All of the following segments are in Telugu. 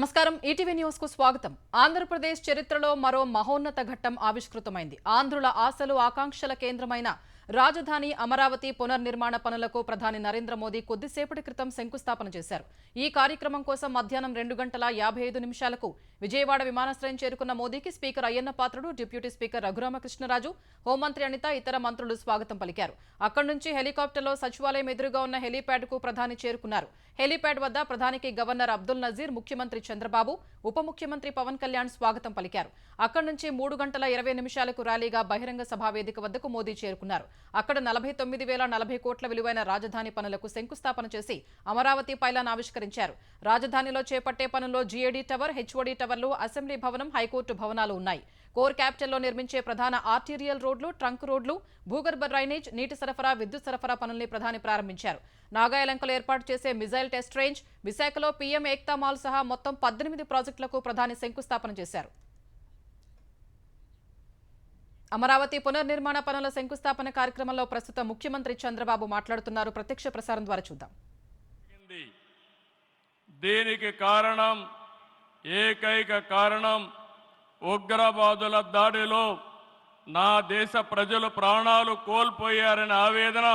నమస్కారం ఈటీవీ న్యూస్ కు స్వాగతం. ఆంధ్రప్రదేశ్ చరిత్రలో మరో మహోన్నత ఘట్టం ఆవిష్కృతమైంది. ఆంధ్రుల ఆశలు ఆకాంక్షల కేంద్రమైన రాజధాని అమరావతి పునర్నిర్మాణ పనులకు ప్రధాని నరేంద్ర మోదీ కొద్దిసేపటి క్రితం శంకుస్థాపన చేశారు. ఈ కార్యక్రమం కోసం మధ్యాహ్నం 2:55 విజయవాడ విమానాశ్రయం చేరుకున్న మోదీకి speaker Ayyanna Patrudu, deputy speaker Raghuramakrishnaraju, హోంమంత్రి అనిత, ఇతర మంత్రులు స్వాగతం పలికారు. అక్కడి నుంచి హెలికాప్టర్లో సచివాలయం ఎదురుగా ఉన్న హెలీప్యాడ్ కు ప్రధాని చేరుకున్నారు. హెలీప్యాడ్ వద్ద ప్రధానికి గవర్నర్ అబ్దుల్ నజీర్, ముఖ్యమంత్రి చంద్రబాబు, ఉప ముఖ్యమంత్రి పవన్ కళ్యాణ్ స్వాగతం పలికారు. అక్కడి నుంచి 3:20 ర్యాలీగా బహిరంగ సభా వేదిక వద్దకు మోదీ చేరుకున్నారు. అక్కడ 49,040 కోట్ల విలువైన రాజధాని పనులకు శంకుస్థాపన చేసి అమరావతి పైలాన్ ఆవిష్కరించారు. రాజధానిలో చేపట్టే పనుల్లో జీఏడీ టవర్, హెచ్ఓడీ టవర్లు, అసెంబ్లీ భవనం, హైకోర్టు భవనాలు ఉన్నాయి. కోర్ క్యాపిటల్లో నిర్మించే ప్రధాన ఆర్టీరియల్ రోడ్లు, ట్రంక్ రోడ్లు, భూగర్భ డ్రైనేజ్, నీటి సరఫరా, విద్యుత్ సరఫరా పనుల్ని ప్రధాని ప్రారంభించారు. నాగాయలంకలో ఏర్పాటు చేసే మిజైల్ టెస్ట్ రేంజ్, విశాఖలో పీఎం ఏక్తా మాల్ సహా మొత్తం 18 ప్రాజెక్టులకు ప్రధాని శంకుస్థాపన చేశారు. అమరావతి పునర్నిర్మాణ పనుల శంకుస్థాపన కార్యక్రమంలో ప్రస్తుతం ముఖ్యమంత్రి చంద్రబాబు మాట్లాడుతున్నారు. ప్రత్యక్ష ప్రసారం ద్వారా చూద్దాం. దీనికి కారణం, ఏకైక కారణం, ఉగ్రవాదుల దాడిలో నా దేశ ప్రజలు ప్రాణాలు కోల్పోయారనే ఆవేదన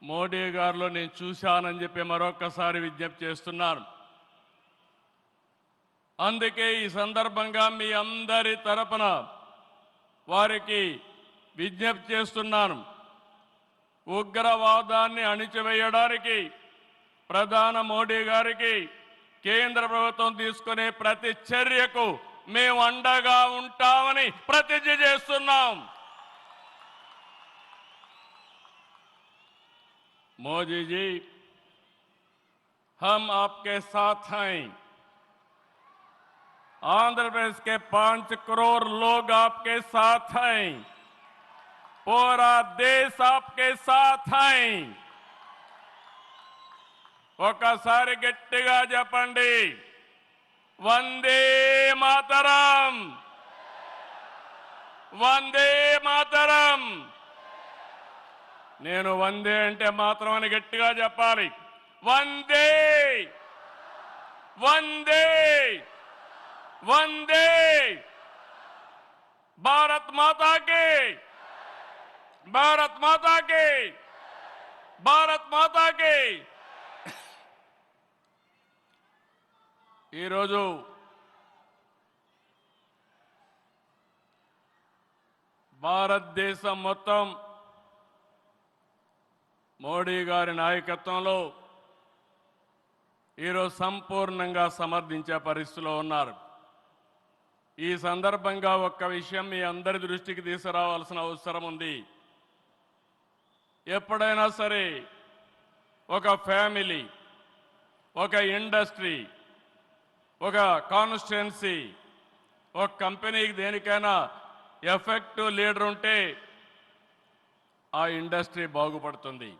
మోడీ గారిలో నేను చూశానని చెప్పి మరొకసారి విజ్ఞప్తి చేస్తున్నాను. అందుకే ఈ సందర్భంగా మీ అందరి తరపున వారికి విజ్ఞప్తి చేస్తున్నాను. ఉగ్రవాదాన్ని అణిచివేయడానికి ప్రధాని మోడీ గారికి కేంద్ర ప్రభుత్వం తీసుకునే ప్రతి చర్యకు మేము అండగా ఉంటామని ప్రతిజ్ఞ చేస్తున్నాం. मोदी जी, हम आपके साथ हैं. आंध्र प्रदेश के 5 करोड़ लोग आपके साथ हैं. पूरा देश आपके साथ हैं. ఒకసారి గట్టిగా చెప్పండి, వందే మాతరం, వందే మాతరం. నేను వందే అంటే మాత్రం అని గట్టిగా చెప్పాలి. వందే వందే వందే. భారత్ మాతాకి, భారత్ మాతాకి, భారత్ మాతాకి. ఈరోజు భారతదేశం మొత్తం మోడీ గారి నాయకత్వంలో ఈరోజు సంపూర్ణంగా సమర్థించే పరిస్థితిలో ఉన్నారు. ఈ సందర్భంగా ఒక్క విషయం మీ అందరి దృష్టికి తీసుకురావాల్సిన అవసరం ఉంది. ఎప్పుడైనా సరే ఒక ఫ్యామిలీ, ఒక ఇండస్ట్రీ, ఒక కాన్స్టిట్యుయెన్సీ, ఒక కంపెనీకి దేనికైనా ఎఫెక్టివ్ లీడర్ ఉంటే ఆ ఇండస్ట్రీ బాగుపడుతుంది.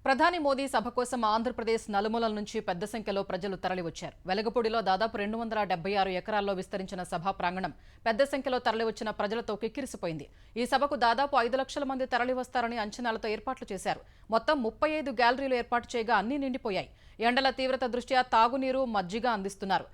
ప్రధాని మోదీ సభ కోసం ఆంధ్రప్రదేశ్ నలుమూలల నుంచి పెద్ద సంఖ్యలో ప్రజలు తరలివచ్చారు. వెలగపూడిలో దాదాపు 276 ఎకరాల్లో విస్తరించిన సభా ప్రాంగణం పెద్ద సంఖ్యలో తరలివచ్చిన ప్రజలతో కిక్కిరిసిపోయింది. ఈ సభకు దాదాపు 5 లక్షల మంది తరలివస్తారని అంచనాలతో ఏర్పాట్లు చేశారు. మొత్తం 35 గ్యాలరీలు ఏర్పాటు చేయగా అన్నీ నిండిపోయాయి. ఎండల తీవ్రత దృష్ట్యా తాగునీరు, మజ్జిగ అందిస్తున్నారు.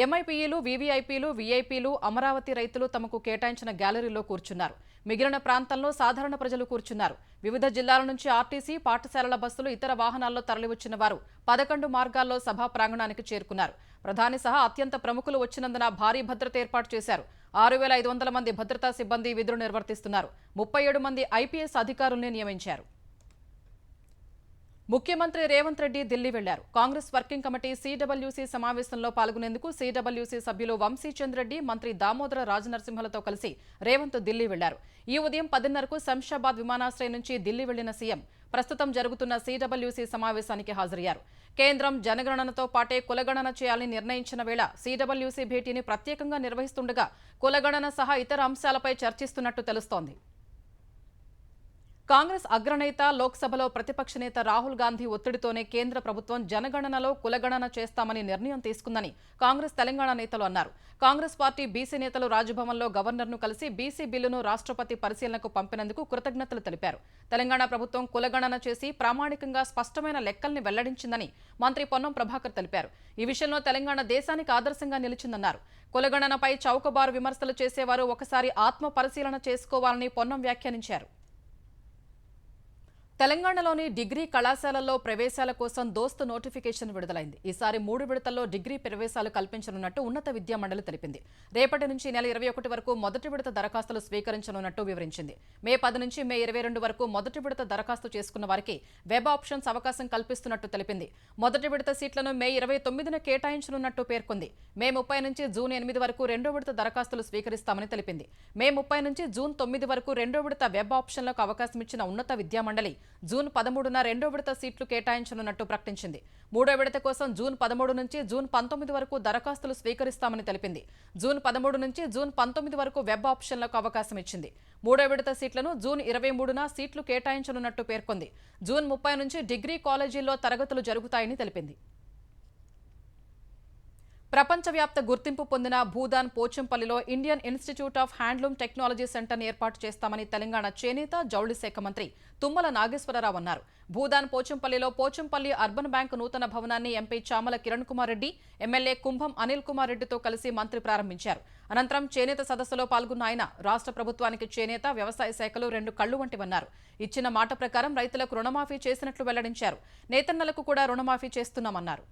ఎంఐపీలు, వీవీఐపీలు, వీఐపీలు, అమరావతి రైతులు తమకు కేటాయించిన గ్యాలరీలో కూర్చున్నారు. మిగిలిన ప్రాంతంలో సాధారణ ప్రజలు కూర్చున్నారు. వివిధ జిల్లాల నుంచి ఆర్టీసీ, పాఠశాలల బస్సులు, ఇతర వాహనాల్లో తరలివచ్చిన వారు 11 మార్గాల్లో సభా ప్రాంగణానికి చేరుకున్నారు. ప్రధాని సహా అత్యంత ప్రముఖులు వచ్చినందున భారీ భద్రత ఏర్పాటు చేశారు. 6,500 మంది భద్రతా సిబ్బంది విధులు నిర్వర్తిస్తున్నారు. 37 మంది ఐపీఎస్ అధికారుల్ని నియమించారు. ముఖ్యమంత్రి రేవంత్ రెడ్డి ఢిల్లీ వెళ్లారు. కాంగ్రెస్ వర్కింగ్ కమిటీ సిడబ్ల్యూసీ సమావేశంలో పాల్గొనేందుకు సిడబ్ల్యూసీ సభ్యులు వంశీచంద్ రెడ్డి, మంత్రి దామోదర రాజనరసింహలతో కలిసి రేవంత్ ఢిల్లీ వెళ్లారు. ఈ ఉదయం 10:30కు శంషాబాద్ విమానాశ్రయం నుంచి ఢిల్లీ వెళ్లిన సీఎం ప్రస్తుతం జరుగుతున్న సిడబ్ల్యూసీ సమావేశానికి హాజరయ్యారు. కేంద్రం జనగణనతో పాటే కులగణన చేయాలని నిర్ణయించిన వేళ సిడబ్ల్యూసీ భేటీని ప్రత్యేకంగా నిర్వహిస్తుండగా కులగణన సహా ఇతర అంశాలపై చర్చిస్తున్నట్టు తెలుస్తోంది. కాంగ్రెస్ అగ్రనేత లోక్సభలో ప్రతిపక్ష నేత రాహుల్ గాంధీ ఒత్తిడితోనే కేంద్ర ప్రభుత్వం జనగణనలో కులగణన చేస్తామని నిర్ణయం తీసుకుందని కాంగ్రెస్ తెలంగాణ నేతలు అన్నారు. కాంగ్రెస్ పార్టీ బీసీ నేతలు రాజ్భవన్లో గవర్నర్ను కలిసి బీసీ బిల్లును రాష్ట్రపతి పరిశీలనకు పంపినందుకు కృతజ్ఞతలు తెలిపారు. తెలంగాణ ప్రభుత్వం కులగణన చేసి ప్రామాణికంగా స్పష్టమైన లెక్కల్ని వెల్లడించిందని మంత్రి పొన్నం ప్రభాకర్ తెలిపారు. ఈ విషయంలో తెలంగాణ దేశానికి ఆదర్శంగా నిలిచిందన్నారు. కులగణనపై చౌకబారు విమర్శలు చేసేవారు ఒకసారి ఆత్మ పరిశీలన చేసుకోవాలని పొన్నం వ్యాఖ్యానించారు. తెలంగాణలోని డిగ్రీ కళాశాలల్లో ప్రవేశాల కోసం దోస్తు నోటిఫికేషన్ విడుదలైంది. ఈసారి 3 విడతల్లో డిగ్రీ ప్రవేశాలు కల్పించనున్నట్టు ఉన్నత విద్యా మండలి తెలిపింది. రేపటి నుంచి నెల 21 వరకు మొదటి విడత దరఖాస్తులు స్వీకరించనున్నట్టు వివరించింది. మే 10 నుంచి మే 22 వరకు మొదటి విడత దరఖాస్తు చేసుకున్న వారికి వెబ్ ఆప్షన్స్ అవకాశం కల్పిస్తున్నట్టు తెలిపింది. మొదటి విడత సీట్లను మే 29న కేటాయించనున్నట్టు పేర్కొంది. మే 30 నుంచి జూన్ 8 వరకు రెండో విడత దరఖాస్తులు స్వీకరిస్తామని తెలిపింది. మే 30 నుంచి జూన్ 9 వరకు రెండో విడత వెబ్ ఆప్షన్లకు అవకాశం ఇచ్చిన ఉన్నత విద్యా మండలి జూన్ 13న రెండో విడత సీట్లు కేటాయించనున్నట్టు ప్రకటించింది. మూడో విడత కోసం జూన్ 13 నుంచి జూన్ 19 వరకు దరఖాస్తులు స్వీకరిస్తామని తెలిపింది. జూన్ 13 నుంచి జూన్ 19 వరకు వెబ్ ఆప్షన్లకు అవకాశం ఇచ్చింది. మూడో విడత సీట్లను జూన్ 23న సీట్లు కేటాయించనున్నట్టు పేర్కొంది. జూన్ 30 నుంచి డిగ్రీ కాలేజీల్లో తరగతులు జరుగుతాయని తెలిపింది. ప్రపంచవ్యాప్త గుర్తింపు పొందిన భూదాన్ పోచంపల్లిలో Indian institute of handloom technology సెంటర్ని ఏర్పాటు చేస్తామని తెలంగాణ చేనేత జౌళి శాఖ మంత్రి తుమ్మల నాగేశ్వరరావు అన్నారు. భూదాన్ పోచంపల్లిలో పోచంపల్లి అర్బన్ బ్యాంకు నూతన భవనాన్ని ఎంపీ చామల కిరణ్ కుమార్ రెడ్డి, ఎమ్మెల్యే కుంభం అనిల్ కుమార్ రెడ్డితో కలిసి మంత్రి ప్రారంభించారు. అనంతరం చేనేత సదస్సులో పాల్గొన్న ఆయన రాష్ట్ర ప్రభుత్వానికి చేనేత, వ్యవసాయ శాఖలు 2 కళ్లు వంటివన్నారు. ఇచ్చిన మాట ప్రకారం రైతులకు రుణమాఫీ చేసినట్లు వెల్లడించారు. నేతన్నలకు కూడా రుణమాఫీ చేస్తున్నామన్నారు.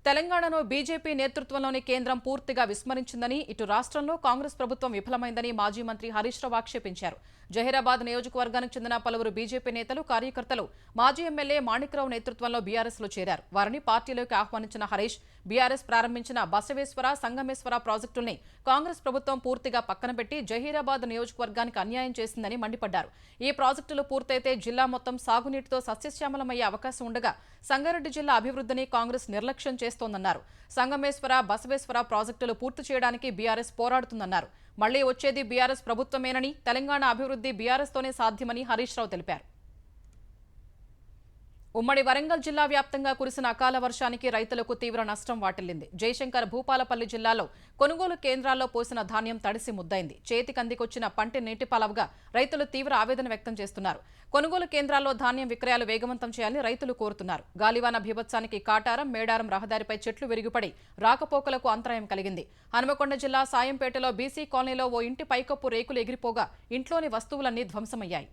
తెలంగాణను బీజేపీ నేతృత్వంలోని కేంద్రం పూర్తిగా విస్మరించిందని, ఇటు రాష్ట్రంలో కాంగ్రెస్ ప్రభుత్వం విఫలమైందని మాజీ మంత్రి హరీష్ రావు ఆక్షేపించారు. జహీరాబాద్ నియోజకవర్గానికి చెందిన పలువురు బీజేపీ నేతలు, కార్యకర్తలు మాజీ ఎమ్మెల్యే మాణిక్రావు నేతృత్వంలో బీఆర్ఎస్లో చేరారు. వారిని పార్టీలోకి ఆహ్వానించిన హరీష్ బీఆర్ఎస్ ప్రారంభించిన బసవేశ్వర, సంగమేశ్వర ప్రాజెక్టుల్ని కాంగ్రెస్ ప్రభుత్వం పూర్తిగా పక్కనబెట్టి జహీరాబాద్ నియోజకవర్గానికి అన్యాయం చేసిందని మండిపడ్డారు. ఈ ప్రాజెక్టులు పూర్తయితే జిల్లా మొత్తం సాగునీటితో సస్యశ్యామలమయ్యే అవకాశం ఉండగా సంగారెడ్డి జిల్లా అభివృద్ధిని కాంగ్రెస్ నిర్లక్ష్యం చేస్తోందన్నారు. సంగమేశ్వర, బసవేశ్వర ప్రాజెక్టులు పూర్తి చేయడానికి బీఆర్ఎస్ పోరాడుతుందన్నారు. మళ్లీ వచ్చేది బీఆర్ఎస్ ప్రభుత్వమేనని, తెలంగాణ అభివృద్ధి బీఆర్ఎస్తోనే సాధ్యమని హరీష్ రావు తెలిపారు. ఉమ్మడి వరంగల్ జిల్లా వ్యాప్తంగా కురిసిన అకాల వర్షానికి రైతులకు తీవ్ర నష్టం వాటిల్లింది. జయశంకర్ భూపాలపల్లి జిల్లాలో కొనుగోలు కేంద్రాల్లో పోసిన ధాన్యం తడిసి ముద్దైంది. చేతికందికొచ్చిన పంట నీటిపాలవగా రైతులు తీవ్ర ఆవేదన వ్యక్తం చేస్తున్నారు. కొనుగోలు కేంద్రాల్లో ధాన్యం విక్రయాలు వేగవంతం చేయాలని రైతులు కోరుతున్నారు. గాలివాన భీభత్సానికి కాటారం, మేడారం రహదారిపై చెట్లు విరిగిపడి రాకపోకలకు అంతరాయం కలిగింది. హనుమకొండ జిల్లా సాయంపేటలో బీసీ కాలనీలో ఓ ఇంటి పైకప్పు రేకులు ఎగిరిపోగా ఇంట్లోని వస్తువులన్నీ ధ్వంసమయ్యాయి.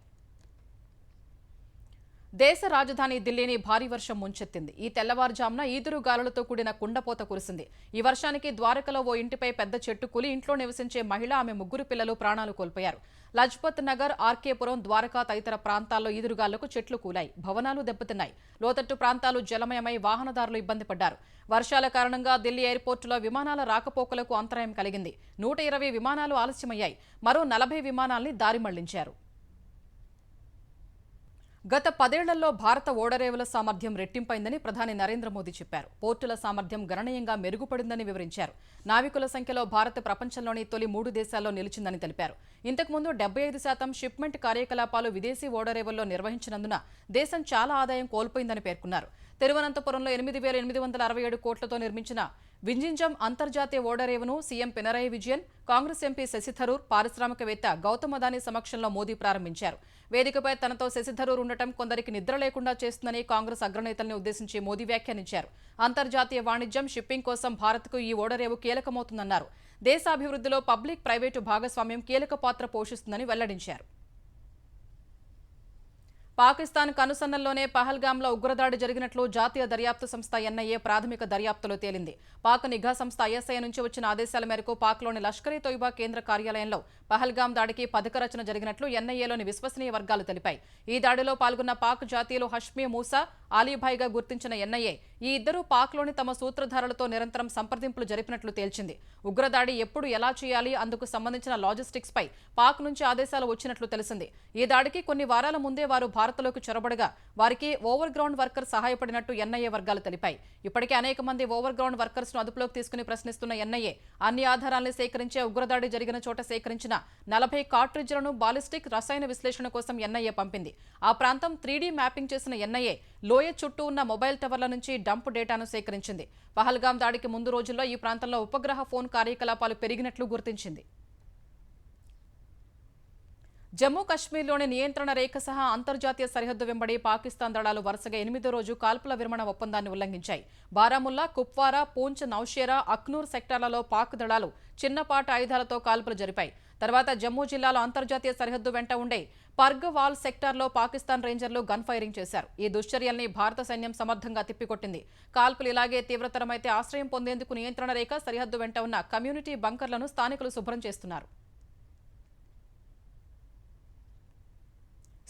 దేశ రాజధాని ఢిల్లీని భారీ వర్షం ముంచెత్తింది. ఈ తెల్లవారుజామున ఈదురు గాలులతో కూడిన కుండపోత కురిసింది. ఈ వర్షానికి ద్వారకలో ఓ ఇంటిపై పెద్ద చెట్టు కూలి ఇంట్లో నివసించే మహిళ, ఆమె 3 పిల్లలు ప్రాణాలు కోల్పోయారు. లజ్పత్ నగర్, ఆర్కేపురం, ద్వారకా తదితర ప్రాంతాల్లో ఈదురుగాలులకు చెట్లు కూలాయి, భవనాలు దెబ్బతిన్నాయి. లోతట్టు ప్రాంతాలు జలమయమై వాహనదారులు ఇబ్బంది పడ్డారు. వర్షాల కారణంగా ఢిల్లీ ఎయిర్పోర్టులో విమానాల రాకపోకలకు అంతరాయం కలిగింది. 120 విమానాలు ఆలస్యమయ్యాయి. మరో 40 విమానాల్ని దారి మళ్లించారు. గత 10 ఏళ్లలో భారత ఓడరేవుల సామర్థ్యం రెట్టింపైందని ప్రధాని నరేంద్ర మోదీ చెప్పారు. పోర్టుల సామర్థ్యం గణనీయంగా మెరుగుపడిందని వివరించారు. నావికుల సంఖ్యలో భారత్ ప్రపంచంలోని తొలి 3 దేశాల్లో నిలిచిందని తెలిపారు. ఇంతకుముందు 75% షిప్మెంట్ కార్యకలాపాలు విదేశీ ఓడరేవుల్లో నిర్వహించినందున దేశం చాలా ఆదాయం కోల్పోయిందని పేర్కొన్నారు. తిరువనంతపురంలో 8,867 కోట్లతో నిర్మించిన వింజింజం అంతర్జాతీయ ఓడరేవును సీఎం పినరయి విజయన్, కాంగ్రెస్ ఎంపీ శశి థరూర్, పారిశ్రామికవేత్త గౌతమ్ అదానీ సమక్షంలో మోదీ ప్రారంభించారు. వేదికపై తనతో శశి థరూర్ ఉండటం కొందరికి నిద్ర లేకుండా చేస్తుందని కాంగ్రెస్ అగ్రనేతల్ని ఉద్దేశించి మోదీ వ్యాఖ్యానించారు. అంతర్జాతీయ వాణిజ్యం, షిప్పింగ్ కోసం భారత్కు ఈ ఓడరేవు కీలకమవుతుందన్నారు. దేశాభివృద్ధిలో పబ్లిక్, ప్రైవేటు భాగస్వామ్యం కీలక పాత్ర పోషిస్తుందని వెల్లడించారు. పాకిస్తాన్ కనుసన్నల్లోనే పహల్గామ్లో ఉగ్రదాడి జరిగినట్లు జాతీయ దర్యాప్తు సంస్థ ఎన్ఐఏ ప్రాథమిక దర్యాప్తులో తేలింది. పాక్ నిఘా సంస్థ ఐఎస్ఐ నుంచి వచ్చిన ఆదేశాల మేరకు పాక్లోని లష్కర్ ఇ తోయిబా కేంద్ర కార్యాలయంలో పహల్గామ్ దాడికి పథకరచన జరిగినట్లు ఎన్ఐఏలోని విశ్వసనీయ వర్గాలు తెలిపాయి. ఈ దాడిలో పాల్గొన్న పాక్ జాతీయులు హష్మీ మూసా, ఆలీభాయ్గా గుర్తించిన ఎన్ఐఏ ఈ ఇద్దరూ పాక్లోని తమ సూత్రధారులతో నిరంతరం సంప్రదింపులు జరిపినట్లు తేల్చింది. ఉగ్రదాడి ఎప్పుడు ఎలా చేయాలి, అందుకు సంబంధించిన లాజిస్టిక్స్ పై పాక్ నుంచి ఆదేశాలు వచ్చినట్లు తెలిసింది. ఈ దాడికి కొన్ని వారాల ముందే వారు భారత్లోకి చొరబడగా వారికి ఓవర్ గ్రౌండ్ వర్కర్ సహాయపడినట్టు ఎన్ఐఏ వర్గాలు తెలిపాయి. ఇప్పటికే అనేక మంది ఓవర్ గ్రౌండ్ వర్కర్స్ ను అదుపులోకి తీసుకుని ప్రశ్నిస్తున్న ఎన్ఐఏ అన్ని ఆధారాలను సేకరించే ఉగ్రదాడి జరిగిన చోట సేకరించిన 40 కార్ట్రిడ్జ్లను బాలిస్టిక్ రసాయన విశ్లేషణ కోసం ఎన్ఐఏ పంపింది. ఆ ప్రాంతం 3D మ్యాపింగ్ చేసిన ఎన్ఐఏ లోయ చుట్టూ ఉన్న మొబైల్ టవర్ల నుంచి డంప్ డేటాను సేకరించింది. పహల్గాం దాడికి ముందు రోజుల్లో ఈ ప్రాంతంలో ఉపగ్రహ ఫోన్ కార్యకలాపాలు పెరిగినట్లు గుర్తించింది. జమ్మూ కశ్మీర్లోని నియంత్రణ రేఖ సహా అంతర్జాతీయ సరిహద్దు వెంబడి పాకిస్తాన్ దళాలు వరుసగా 8వ రోజు కాల్పుల విరమణ ఒప్పందాన్ని ఉల్లంఘించాయి. బారాముల్లా, కుప్వారా, పూంచ్, నౌషేరా, అఖ్నూర్ సెక్టార్లలో పాక్ దళాలు చిన్నపాటి ఆయుధాలతో కాల్పులు జరిపాయి. తర్వాత జమ్మూ జిల్లాలో అంతర్జాతీయ సరిహద్దు వెంట ఉండే పర్గవాల్ సెక్టార్లో పాకిస్తాన్ రేంజర్లు గన్ ఫైరింగ్ చేశారు. ఈ దుశ్చర్యల్ని భారత సైన్యం సమర్థంగా తిప్పికొట్టింది. కాల్పులు ఇలాగే తీవ్రతరమైతే ఆశ్రయం పొందేందుకు నియంత్రణ రేఖ సరిహద్దు వెంట ఉన్న కమ్యూనిటీ బంకర్లను స్థానికులు శుభ్రం చేస్తున్నారు.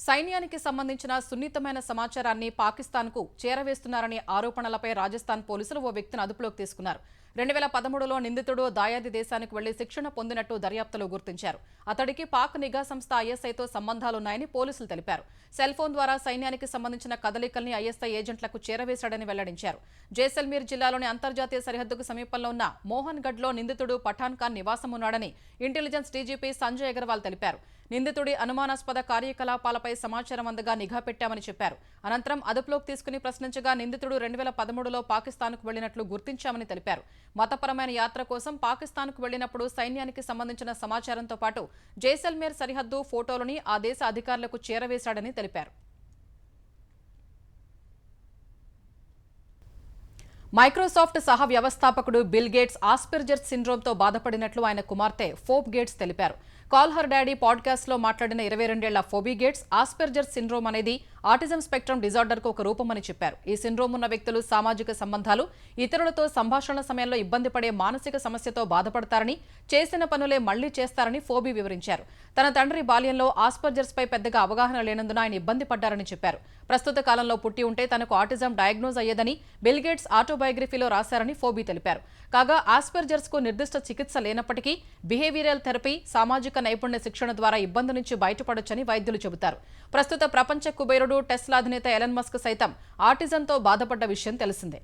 సైన్యానికి సంబంధించిన సున్నితమైన సమాచారాన్ని పాకిస్తాన్కు చేరవేస్తున్నారనే ఆరోపణలపై రాజస్థాన్ పోలీసులు ఓ వ్యక్తిని అదుపులోకి తీసుకున్నారు. 2013లో నిందితుడు దాయాది దేశానికి వెళ్లి శిక్షణ పొందినట్టు దర్యాప్తులో గుర్తించారు. అతడికి పాక్ నిఘా సంస్థ ఐఎస్ఐతో సంబంధాలున్నాయని పోలీసులు తెలిపారు. సెల్ ఫోన్ ద్వారా సైన్యానికి సంబంధించిన కదలికల్ని ఐఎస్ఐ ఏజెంట్లకు చేరవేశాడని వెల్లడించారు. జైసల్మీర్ జిల్లాలోని అంతర్జాతీయ సరిహద్దుకు సమీపంలో ఉన్న మోహన్ గఢ్లో నిందితుడు పఠాన్ ఖాన్ నివాసం ఉన్నాడని ఇంటెలిజెన్స్ డీజీపీ సంజయ్ అగర్వాల్ తెలిపారు. నిందితుడి అనుమానాస్పద కార్యకలాపాలపై సమాచారం అందగా నిఘా పెట్టామని చెప్పారు. అనంతరం అదుపులోకి తీసుకుని ప్రశ్నించగా నిందితుడు 2013లో పాకిస్తాన్కు వెళ్లినట్లు గుర్తించామని తెలిపారు. మతపరమైన యాత్ర కోసం పాకిస్తాన్కు వెళ్లినప్పుడు సైన్యానికి సంబంధించిన సమాచారంతో పాటు జైసల్మేర్ సరిహద్దు ఫోటోలని ఆ దేశ అధికారులకు చేరవేశాడని తెలిపారు. మైక్రోసాఫ్ట్ సహ వ్యవస్థాపకుడు బిల్ గేట్స్ ఆస్పెర్జర్ సిండ్రోమ్తో బాధపడినట్లు ఆయన కుమార్తె ఫోబ్ గేట్స్ తెలిపారు. కాల్ హర్ డాడీ పాడ్కాస్ట్ లో మాట్లాడిన 22 ఏళ్ల ఫోబీ గేట్స్ ఆస్పెర్జర్ సిండ్రోమ్ అనేది ఆటిజం స్పెక్ట్రమ్ డిజార్డర్ కు ఒక రూపమని చెప్పారు. ఈ సిండ్రోమ్ ఉన్న వ్యక్తులు సామాజిక సంబంధాలు, ఇతరులతో సంభాషణల సమయంలో ఇబ్బంది పడే మానసిక సమస్యతో బాధపడతారని, చేసిన పనులే మళ్లీ చేస్తారని ఫోబీ వివరించారు. తన తండ్రి బాల్యంలో ఆస్పెర్జర్స్ పై పెద్దగా అవగాహన లేనందున ఆయన ఇబ్బంది పడ్డారని చెప్పారు. ప్రస్తుత కాలంలో పుట్టి ఉంటే తనకు ఆటిజం డయాగ్నోజ్ అయ్యేదని బిల్ గేట్స్ ఆటోబయోగ్రఫీలో రాశారని ఫోబీ తెలిపారు. కాగా ఆస్పెర్జర్స్ కు నిర్దిష్ట చికిత్స లేనప్పటికీ బిహేవియరల్ థెరపీ, సామాజిక నైపుణ్య శిక్షణ ద్వారా ఇబ్బంది నుంచి బయటపడొచ్చని వైద్యులు చెబుతారు. ప్రస్తుత ప్రపంచ కుబేరుడు టెస్లా అధినేత ఎలన్ మస్క్ సైతం ఆటిజంతో బాధపడ్డ విషయం తెలిసిందే.